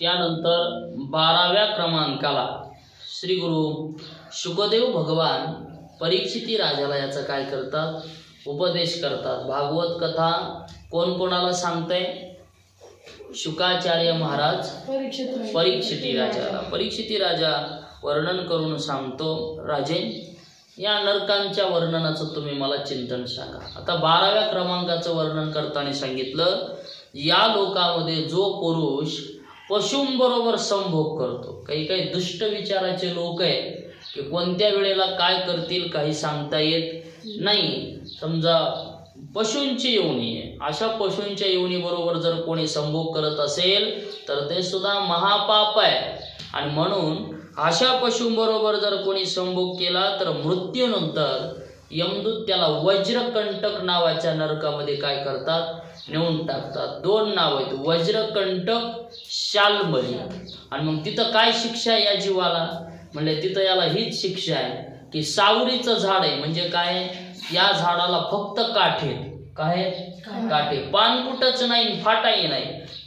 त्यानंतर 12व्या क्रमांकाला श्री गुरु शुकदेव भगवान परीक्षिती राजाला याचा काय करतात, उपदेश करतात। भागवत कथा कोण कोणाला सांगतंय? शुकाचार्य महाराज परीक्षिती राजाला। परीक्षिती राजा वर्णन करून सांगतो, राजेन या नरकांच्या वर्णनाचं तुम्ही मला चिंतन सांगा। आता 12व्या क्रमांकाचं वर्णन करताना सांगितलं, या लोकामध्ये जो पुरुष पशुंबरोबर संभोग करतो, काही काही दुष्ट विचाराचे लोक आहे की कोणत्या वेळेला काय करतील काही सांगता येत नाही। समजा पशूंची योनी आहे, अशा पशूंच्या योनी बरोबर जर कोणी संभोग करत असेल तर ते सुद्धा महापाप आहे। आणि म्हणून अशा पशूंबरोबर जर कोणी संभोग केला तर मृत्यूनंतर यमदूत त्याला वज्रकंटक नावाच्या नरकामध्ये काय करतात, नेऊन टाकतात। 2 नाव आहेत, वज्रकंटक, शाल्मली। आणि मग तिथं काय शिक्षा आहे या जीवाला? म्हणजे तिथं याला हीच शिक्षा आहे की सावरीचं झाड आहे, म्हणजे काय, या झाडाला फक्त काठे, काय काठे, पान कुठंच नाही, फाटाही नाही,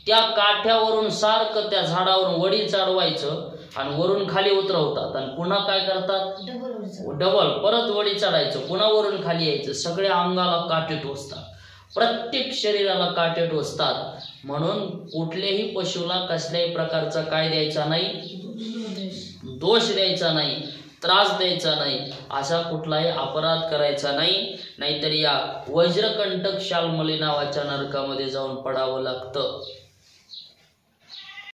त्या काठ्यावरून सारखं त्या झाडावरून वडी चढवायचं आणि वरून खाली उतरवतात आणि पुन्हा काय करतात, डबल परत वडी चढायचं, पुन्हा वरून खाली यायचं। सगळ्या अंगाला काटे टोचतात, प्रत्येक शरीराला काटे टोचतात। म्हणून कुठल्याही पशुला कसल्याही प्रकारचा काय द्यायचा नाही, दोष द्यायचा नाही, त्रास द्यायचा नाही, असा कुठलाही अपराध करायचा नाही, नाहीतर या वज्रकंटक शाल्मली नावाच्या नरकामध्ये जाऊन पडावं लागतं।